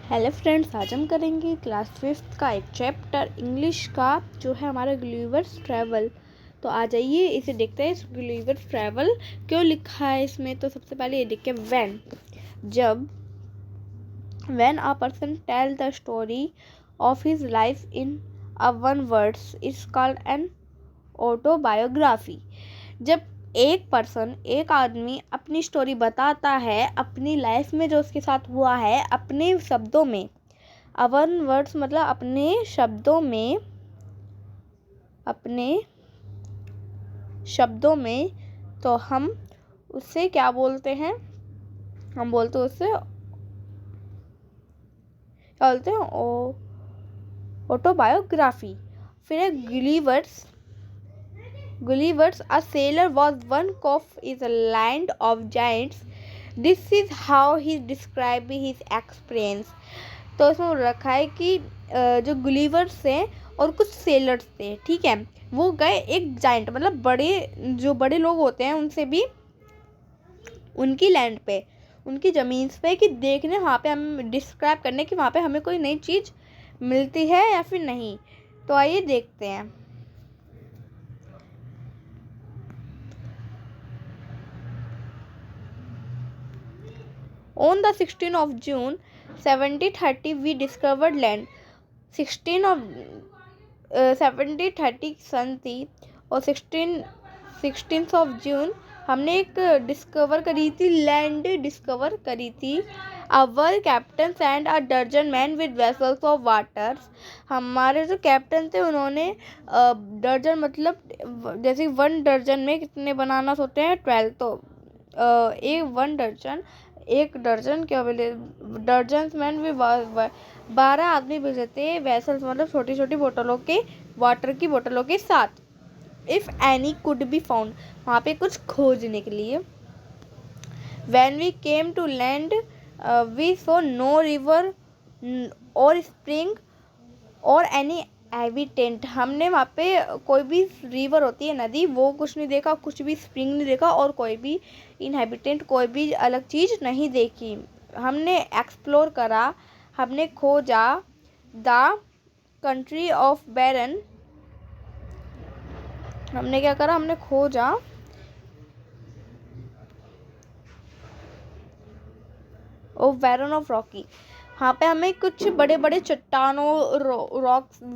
Hello friends, आज हम करेंगे क्लास 5th का एक चैप्टर इंग्लिश का जो है हमारा गुलिवर्स ट्रैवल। तो आ जाइए इसे देखते हैं। इस गुलिवर्स ट्रैवल क्यों लिखा है इसमें, तो सबसे पहले ये देखिए जब when a person tell the story of his life in a one words is called an autobiography. जब एक आदमी अपनी स्टोरी बताता है अपनी लाइफ में जो उसके साथ हुआ है अपने शब्दों में, वन वर्ड्स मतलब अपने शब्दों में, तो हम उससे क्या बोलते हैं? हम बोलते हैं उससे क्या बोलते हैं? ऑटोबायोग्राफी। फिर है Gulliver's, a sailor, was one of his land of giants. This is how he described his experience. तो इसमें रखा है कि जो गुलिवर्स हैं और कुछ सेलर्स थे, ठीक है, वो गए एक जाइंट मतलब बड़े लोग होते हैं उनसे भी उनकी लैंड पे, उनकी ज़मीन पे, कि देखने वहाँ पे हम डिस्क्राइब करने कि वहाँ पे हमें कोई नई चीज़ मिलती है या फिर नहीं। तो आइए देखते हैं। On the 16th of June 1730 we discovered land। 1730 सन थी और 16th ऑफ जून हमने एक लैंड डिस्कवर करी थी। अवर कैप्टन एंड अ दर्जन man with vessels of waters. हमारे जो कैप्टन थे उन्होंने दर्जन मतलब जैसे 1 दर्जन में कितने बनानास होते हैं? 12। तो एक दर्जन क्या बोले, दर्जन मैन भी 12 आदमी भेजे थे, वेसल्स मतलब छोटी छोटी बोतलों के, वाटर की बोतलों के साथ। If any could be found, वहाँ पे कुछ खोजने के लिए। When we came to land we saw no river or spring or any habitant. हमने वहाँ पे कोई भी रिवर होती है, नदी, वो कुछ नहीं देखा, कुछ भी स्प्रिंग नहीं देखा और कोई भी इनहेबिटेंट, कोई भी अलग चीज़ नहीं देखी। हमने एक्सप्लोर करा, हमने खोजा द कंट्री ऑफ बैरन। हमने क्या करा? हमने खोजा बैरन ऑफ रॉकी। वहाँ पे हमें कुछ बड़े बड़े चट्टानों,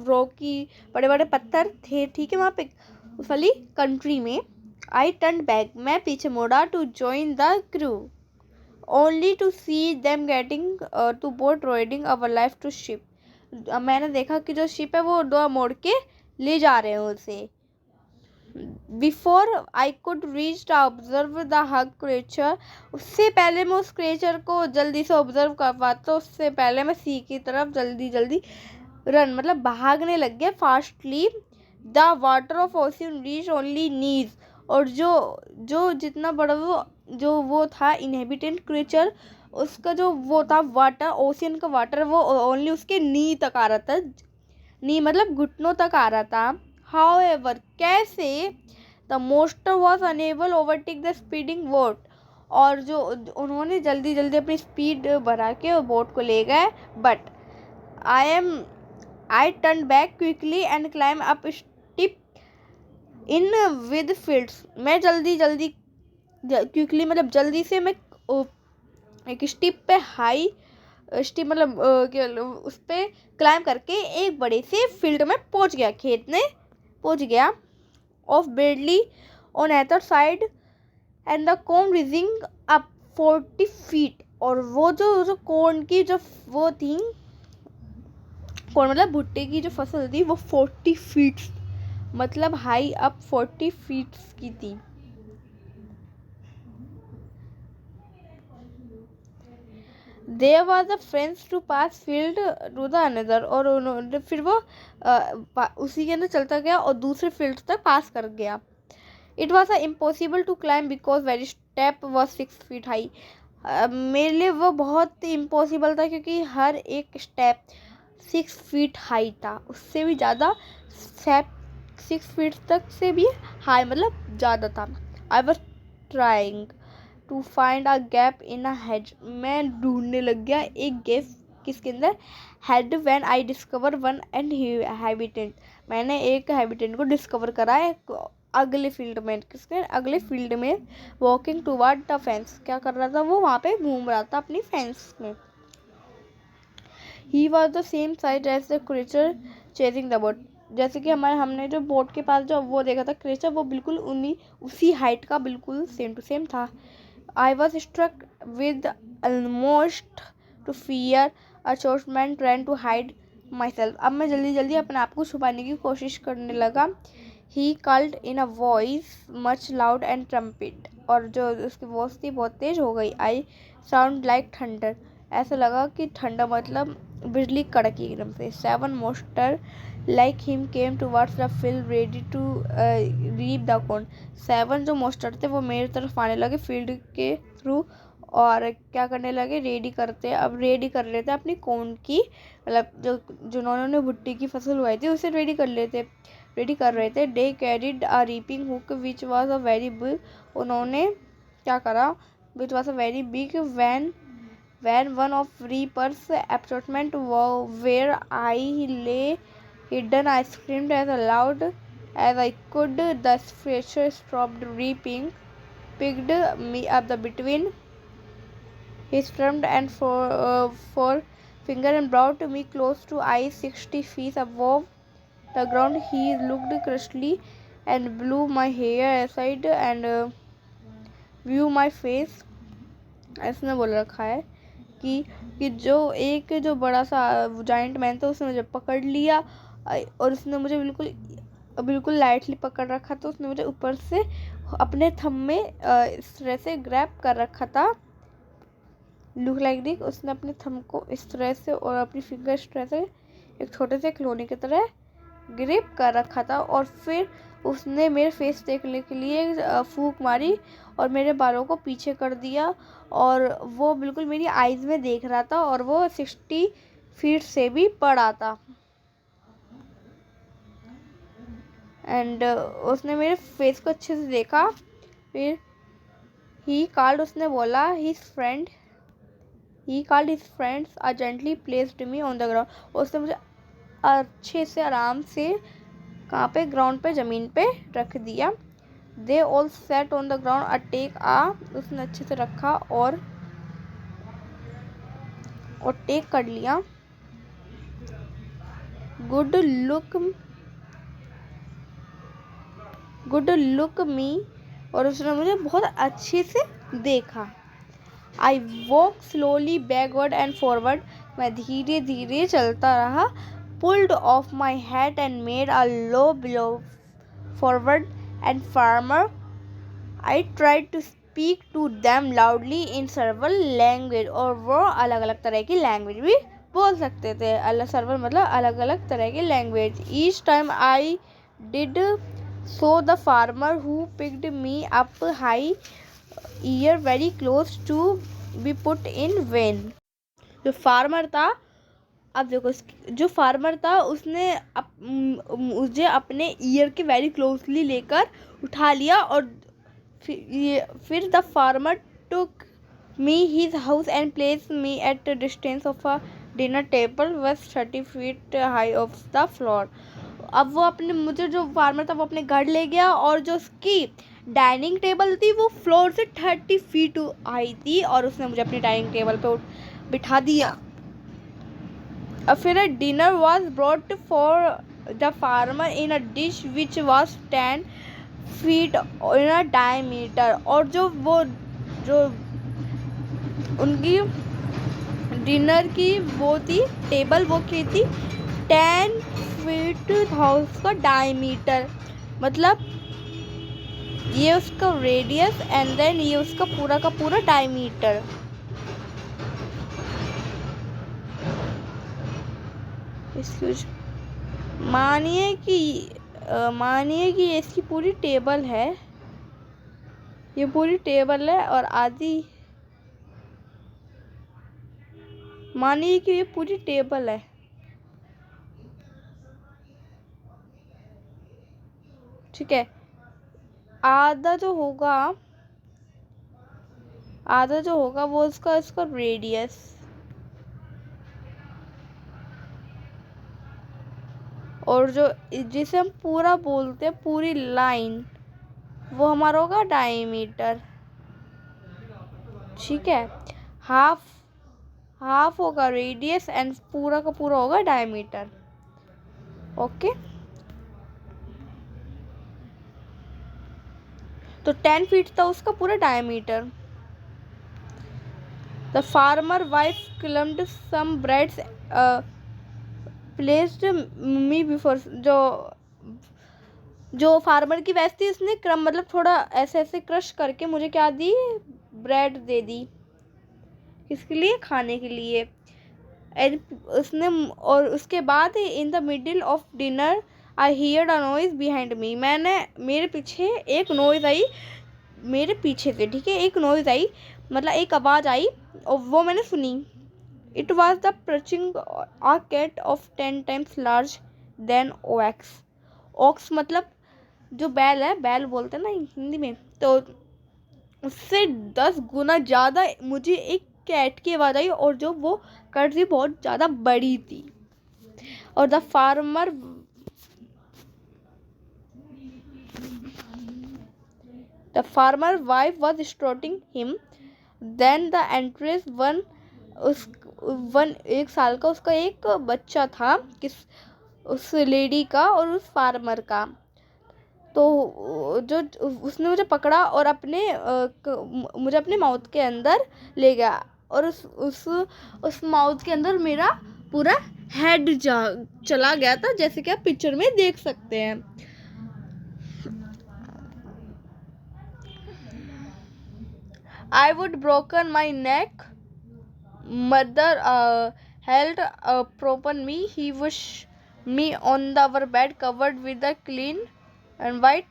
रॉकी बड़े बड़े पत्थर थे, ठीक है, वहाँ पे उस वाली कंट्री में। आई टर्न बैक, मैं पीछे मुड़ा, to join the crew only to see them getting to boat rowing our life to ship. मैंने देखा कि जो शिप है वो दो मोड़ के ले जा रहे हैं उसे। Before I could reach to observe the huge creature, उससे पहले मैं उस क्रेचर को जल्दी से ऑब्जर्व कर पाता, उससे पहले मैं सी की तरफ जल्दी रन मतलब भागने लग गया fastly. The water of ocean reach only knees, और जो जितना बड़ा वो था इनहेबिटेंट क्रेचर, उसका जो वो था वाटर, ओशियन का वाटर, वो ओनली उसके नी तक आ रहा था, नी मतलब घुटनों तक आ रहा था। However, कैसे? The मोस्टर was unable overtake the speeding boat, और जो उन्होंने जल्दी अपनी स्पीड बढ़ा के बोट को ले गए। But I turn back quickly and climb up steep in with fields. मैं जल्दी क्विकली मतलब जल्दी से मैं एक स्टिप पे स्टिप मतलब उस पर क्लाइम करके एक बड़े से फील्ड में पहुंच गया, खेत में पहुंच गया। Of badly on other side and the corn rising up 40 feet, और वो जो कॉर्न की जो वो थी, कॉर्न मतलब भुट्टे की जो फसल थी, वो 40 फीट मतलब हाई अप 40 फीट की थी। There was a friends to pass field to the another, और उन्होंने फिर वो उसी के अंदर चलता गया और दूसरे फील्ड तक पास कर गया। It was impossible to climb because very step was 6 feet high। मेरे लिए वो बहुत इम्पॉसिबल था क्योंकि हर एक स्टेप 6 फीट हाई था, उससे भी ज़्यादा स्टेप 6 फीट तक से भी हाई मतलब ज़्यादा था। I was trying to find a gap in a hedge, मैं ढूंढने लग गया एक किसके अंदर, had when I discover one and habitant, मैंने एक हैबिटेंट को डिस्कवर करा है अगले फील्ड में, किसके अगले फील्ड में, वॉकिंग टुवर्ड द फेंस, क्या कर रहा था वो, वहाँ पे घूम रहा था अपनी फेंस में। He was the same size as the creature chasing the boat, जैसे कि हमने जो बोट के पास जो वो देखा था क्रीचर, वो बिल्कुल उसी हाइट का बिल्कुल सेम टू सेम था। I was struck with almost to fear a horseman trying to hide myself, अब मैं जल्दी जल्दी अपने आप को छुपाने की कोशिश करने लगा। He called in a voice much loud and trumpet, और जो उसकी वॉइस थी बहुत तेज हो गई। आई साउंड लाइक थंडर, ऐसा लगा कि ठंडा मतलब बिजली कड़की एकदम से। 7 monsters like him came towards the field ready to reap the corn, 7 जो monster थे वो मेरी तरफ आने लगे फील्ड के थ्रू, और क्या करने लगे, अब रेडी कर लेते अपनी कॉर्न की, मतलब जो जिन्होंने भुट्टी की फसल उगाई थी उसे रेडी कर रहे थे। दे carried a reaping hook which was a very big, उन्होंने क्या करा, which was a very big when one of reapers approachment where I lay hidden, I screamed as loud as I could. The fisher stopped reaping, picked me up between his thumb and forefinger and brought me close to eyes 60 feet above the ground. He looked crustily and blew my hair aside and view my face. इसने बोल रखा है कि जो बड़ा सा giant man था उसने मुझे पकड़ लिया, और उसने मुझे बिल्कुल लाइटली पकड़ रखा था, उसने मुझे ऊपर से अपने थंब में इस तरह से ग्रैब कर रखा था, लुक लाइक दिस, उसने अपने थंब को इस तरह से और अपनी फिंगर इस तरह से एक छोटे से खिलौने की तरह ग्रिप कर रखा था, और फिर उसने मेरे फेस देखने के लिए फूंक मारी और मेरे बालों को पीछे कर दिया, और वो बिल्कुल मेरी आईज में देख रहा था, और वो 60 फीट से भी बड़ा था। एंड उसने मेरे फेस को अच्छे से देखा, फिर उसने बोला his friends are gently placed me on the ground, उसने मुझे अच्छे से आराम से कहाँ पे, ग्राउंड पे, ज़मीन पे रख दिया। They all set on the ground a take उसने अच्छे से रखा और टेक कर लिया। गुड लुक मी, और उसने मुझे बहुत अच्छे से देखा। I walk slowly backward and forward, मैं धीरे धीरे चलता रहा। Pulled off my hat and made a low blow forward and farmer. I tried to speak to them loudly in several language, और वो अलग अलग तरह की लैंग्वेज भी बोल सकते थे, सर्वल मतलब अलग अलग तरह की language. Each time I did so the farmer who picked me up high ear very close to be put in vain, जो फार्मर था, अब देखो जो फार्मर था उसने मुझे अपने ईयर के वेरी क्लोजली लेकर उठा लिया, और फिर the farmer took me his house and place me at distance of a dinner table was 30 feet high of the floor. अब वो जो फार्मर था वो अपने घर ले गया, और जो उसकी डाइनिंग टेबल थी वो फ्लोर से 30 feet आई थी, और उसने मुझे अपनी डाइनिंग टेबल पे बिठा दिया। फिर dinner was brought for the farmer in a dish which was 10 feet in a diameter, और जो उनकी डिनर की वो थी टेबल, वो की थी 10 feet हाउस का डायमीटर, मतलब ये उसका रेडियस एंड देन ये उसका पूरा का पूरा डायमीटर। मानिए कि इसकी पूरी टेबल है, ये पूरी टेबल है, और आधी मानिए कि ये पूरी टेबल है, ठीक है। आधा जो होगा वो इसका रेडियस, और जो जिसे हम पूरा बोलते हैं, पूरी लाइन, वो हमारा होगा डायमीटर। ठीक है, हाफ हाफ होगा रेडियस एंड पूरा का पूरा होगा डायमीटर। ओके, तो 10 फीट था उसका पूरा diameter. The farmer wife crumbled some breads placed me before. जो फार्मर की वाइफ थी उसने क्रम मतलब थोड़ा ऐसे ऐसे क्रश करके मुझे क्या दी, ब्रेड दे दी। किसके लिए, खाने के लिए। एंड उसने, और उसके बाद in the middle of dinner I heard a noise behind me. मेरे पीछे एक नॉइज आई, मेरे पीछे से, ठीक है, एक नॉइज आई, मतलब एक आवाज़ आई और वो मैंने सुनी। It was the purring a cat of 10 times large than ox. Ox मतलब जो बैल है, बैल बोलते हैं ना हिंदी में, तो उससे 10 गुना ज़्यादा मुझे एक कैट की आवाज़ आई, और जो वो कैट थी बहुत ज़्यादा बड़ी थी। और the farmer wife was stroking him. Then the entrance one 1 साल का उसका एक बच्चा था, उस लेडी का और उस फार्मर का। तो जो उसने मुझे पकड़ा और मुझे अपने माउथ के अंदर ले गया, और उस माउथ के अंदर मेरा पूरा हेड चला गया था, जैसे कि आप पिक्चर में देख सकते हैं। I would broken my neck. Mother held upon me. He was me on our bed covered with a clean and white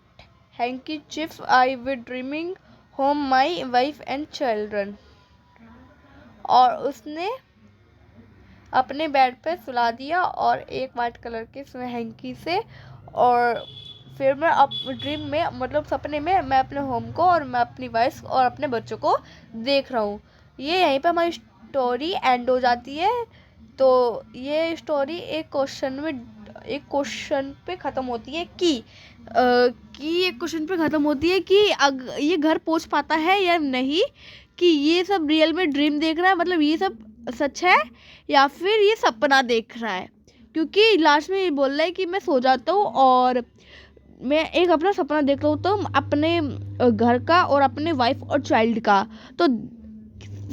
handkerchief. I was dreaming home my wife and children. और उसने अपने bed पे सुला दिया और एक white colour के hanky से, और फिर मैं ड्रीम में, मतलब सपने में, मैं अपने होम को और मैं अपनी वाइफ और अपने बच्चों को देख रहा हूँ। ये यहीं पे हमारी स्टोरी एंड हो जाती है। तो ये स्टोरी एक क्वेश्चन पे ख़त्म होती है कि एक क्वेश्चन पे ख़त्म होती है कि ये घर पहुँच पाता है या नहीं, कि ये सब रियल में ड्रीम देख रहा है, मतलब ये सब सच है या फिर ये सपना देख रहा है। क्योंकि लास्ट में ये बोल रहा है कि मैं सो जाता हूँ और मैं एक अपना सपना देख रहा हूँ, तो अपने घर का और अपने वाइफ और चाइल्ड का। तो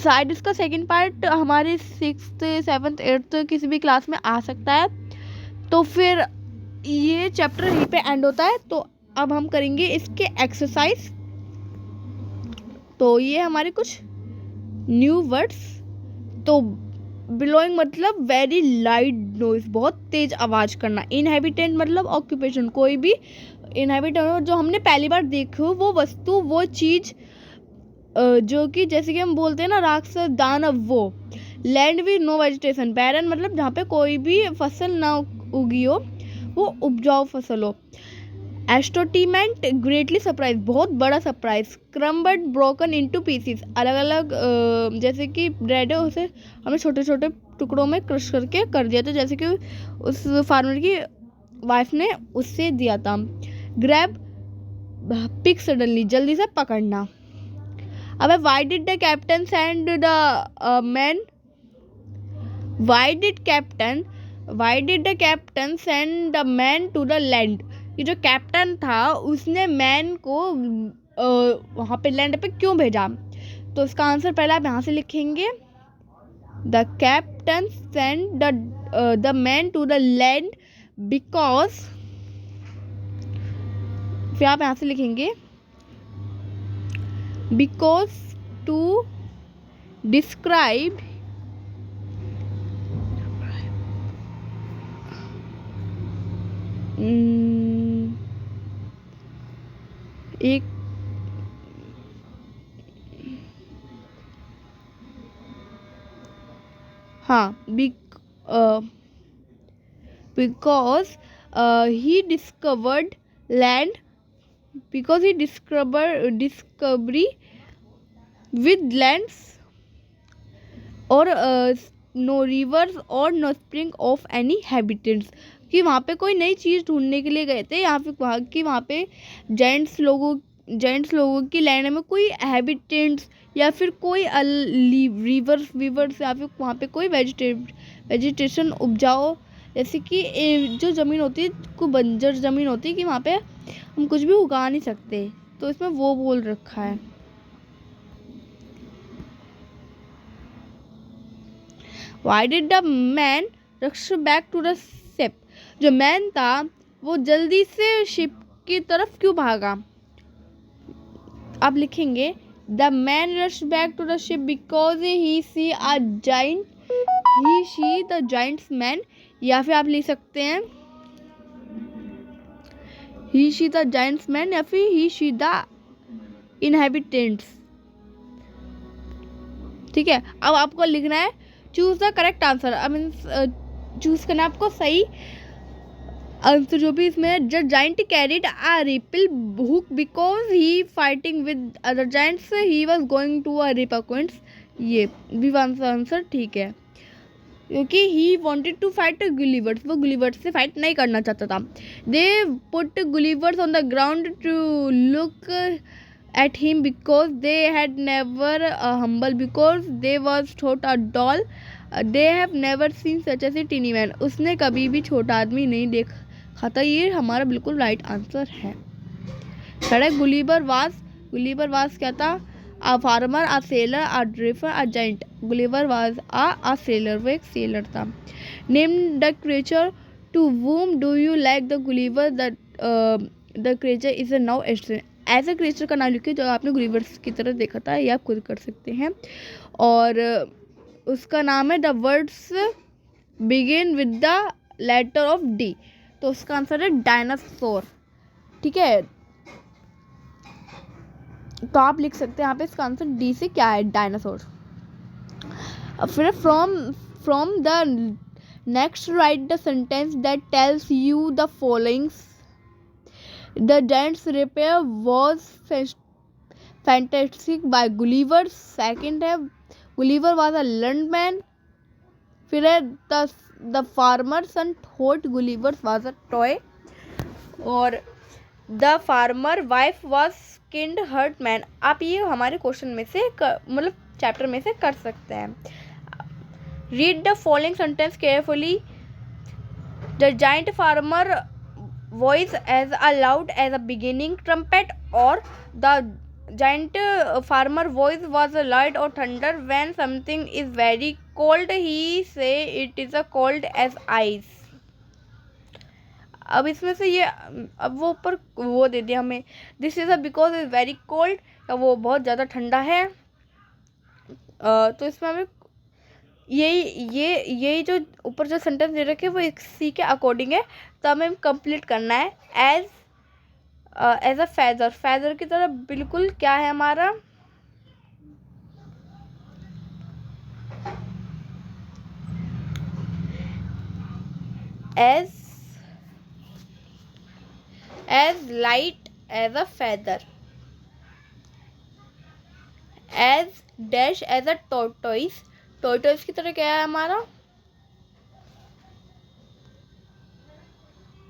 शायद इसका सेकंड पार्ट हमारे 6th 7th 8th किसी भी क्लास में आ सकता है। तो फिर ये चैप्टर यहीं पे एंड होता है। तो अब हम करेंगे इसके एक्सरसाइज। तो ये हमारे कुछ न्यू वर्ड्स। तो बिलोइंग मतलब वेरी लाइट नॉइज, बहुत तेज आवाज़ करना। इनहेबिटेंट मतलब ऑक्यूपेशन, कोई भी इनहेबिटेंट जो हमने पहली बार देखी हो, वो वस्तु, वो चीज़, जो कि जैसे कि हम बोलते हैं ना राक्षस दानव, वो। लैंड विद नो वेजिटेशन, बैरन मतलब जहाँ पे कोई भी फसल ना उगी हो, वो उपजाऊ फसल हो। एस्टोटीमेंट ग्रेटली सरप्राइज, बहुत बड़ा सरप्राइज। क्रम्बड ब्रोकन इनटू पीसेस, अलग अलग, जैसे कि ब्रेड है उसे हमने छोटे छोटे टुकड़ों में क्रश करके कर दिया था, जैसे कि उस फार्मर की वाइफ ने उससे दिया था। ग्रैब पिक सडनली, जल्दी से पकड़ना। अब why did the captain send the man, why did the captain send the man to the land. ये जो कैप्टन था उसने मैन को वहाँ पे लैंड पे क्यों भेजा? तो इसका आंसर पहले आप यहाँ से लिखेंगे, the captain send the man to the land because, फिर आप यहाँ से लिखेंगे बिकॉज टू डिस्क्राइब एक because he discovered land, because he discovery with lands or no rivers or no spring of any habitants, कि वहाँ पे कोई नई चीज़ ढूंढने के लिए गए थे, वहाँ पे जेंट्स लोगों की लैंड में कोई हैबिटेंट्स या फिर कोई रिवर्स या फिर वहाँ पे कोई वेजिटेशन उपजाओ, जैसे कि जो ज़मीन होती है कोई बंजर ज़मीन होती है कि वहाँ पे हम कुछ भी उगा नहीं सकते, तो इसमें वो बोल रखा है। Why did the man rush back to the ship? जो मैन था वो जल्दी से शिप की तरफ क्यों भागा? आप लिखेंगे The man rushed back to the ship because he see the giant's man, या फिर आप लिख सकते हैं he see the giant's man या फिर he see the inhabitants। ठीक है, अब आपको लिखना है choose the correct answer. I mean choose करना है आपको सही आंसर जो भी इसमें है। The giant carried a ripple hook because he fighting with other giants he was going to a rip queens. ये भी आंसर ठीक है, क्योंकि he wanted to fight Gullivers, वो गुलिवर्स से फाइट नहीं करना चाहता था। They put Gullivers on the ground to look at him because they had never humble because they was thought a doll, they have never seen such as a teeny man। उसने कभी भी छोटा आदमी नहीं देखा था। ये हमारा बिल्कुल राइट आंसर है। थर्ड गुलिवर वाज क्या था? A farmer, a sailor, a drifter, a giant. Gulliver was a sailor, वो एक सेलर था। Name the creature to whom do you like the Gulliver the creature is a now extreme. ऐसे creature का नाम लिखिए जो आपने गुलिवर्स की तरह देखा था, ये आप खुद कर सकते हैं। और उसका नाम है the words begin with the letter of D, तो उसका आंसर है डायनासोर। ठीक है, तो आप लिख सकते हैं यहाँ पे इसका आंसर डी से क्या है, डायनासोर। फिर from the next right the sentence that tells you the followings. The giant's repair was fantastic by Gulliver। Second है Gulliver was a learned man। फिर है the farmer's son thought Gulliver was a toy। और the farmer wife was skinned hurt man। आप ये हमारे question में से मतलब चैप्टर में से कर सकते हैं। Read the following sentence carefully। The giant farmer voice as loud as a beginning trumpet, or the giant farmer voice was loud or thunder when something is very cold he say it is a cold as ice। अब इसमें से ये अब वो ऊपर वो दे दिया हमें, this is a because is very cold, या वो बहुत ज़्यादा ठंडा है। तो इसमें हमें यही जो ऊपर जो सेंटेंस दे रखे वो इसी के अकॉर्डिंग है, तो हमें कंप्लीट करना है। एज अ फेदर की तरह बिल्कुल क्या है हमारा, as light as a feather, as dash as a tortoise की तरह क्या है हमारा,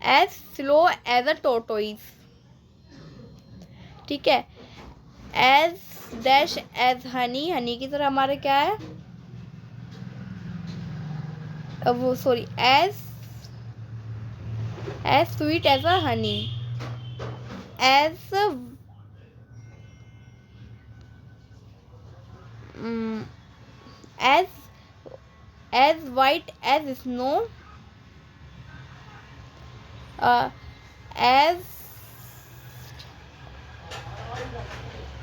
as slow as a tortoise. ठीक है, एज डैश एज हनी की तरह हमारे क्या है, वो sorry as sweet as a honey, as white as snow,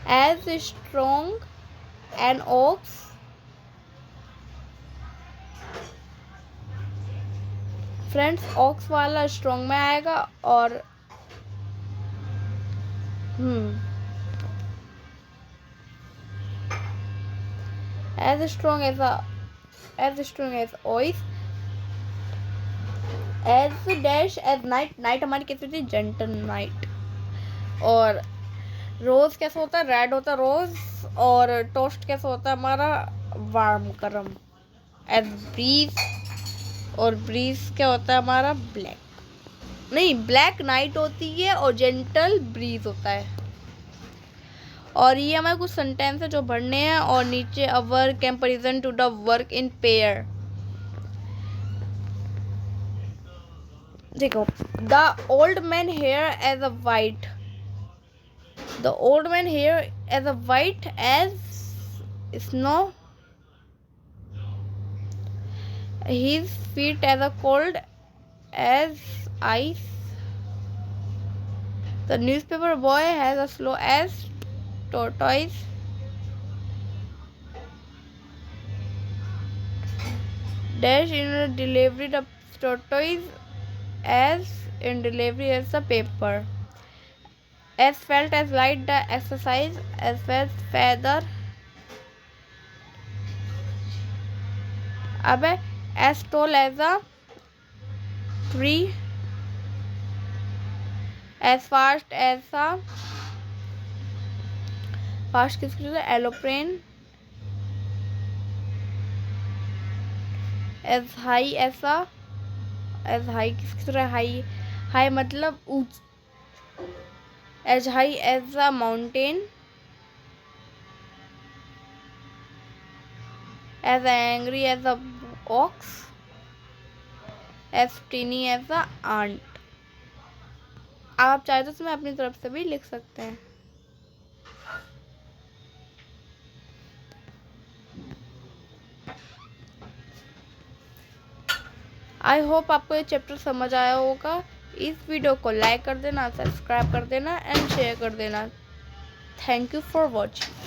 as strong an ox, friends ox वाला strong में आएगा, और as strong as ox, as dash as night हमारी कैसे होती है, जेंटल नाइट। और रोज कैसा होता है, रेड होता है रोज। और टोस्ट कैसा होता है हमारा, वार्म गर्म। एज ब्रीज, और ब्रीज क्या होता है हमारा, ब्लैक। नहीं, ब्लैक नाइट होती है और जेंटल ब्रीज होता है। और ये हमारे कुछ सेंटेंस है जो पढ़ने हैं। और नीचे a work comparison to the work in pair. देखो, the old man hair as a white, the old man hair as a white as snow, his feet as a cold as ice, the newspaper boy has a slow as tortoise, dash in a delivery the tortoise as in delivery as the paper, as felt as light the exercise, as felt feather, अब as tall as a tree, as fast as a, fast किसके लिए, aeroplane, as high ऐसा, as high किसकी तरह, high, high मतलब ऊंच, as high as a mountain, as angry as a ox, as tiny as a ant. आप चाहे तो इसमें अपनी तरफ से भी लिख सकते हैं। आई होप आपको ये चैप्टर समझ आया होगा। इस वीडियो को लाइक कर देना, सब्सक्राइब कर देना एंड शेयर कर देना। Thank you for watching.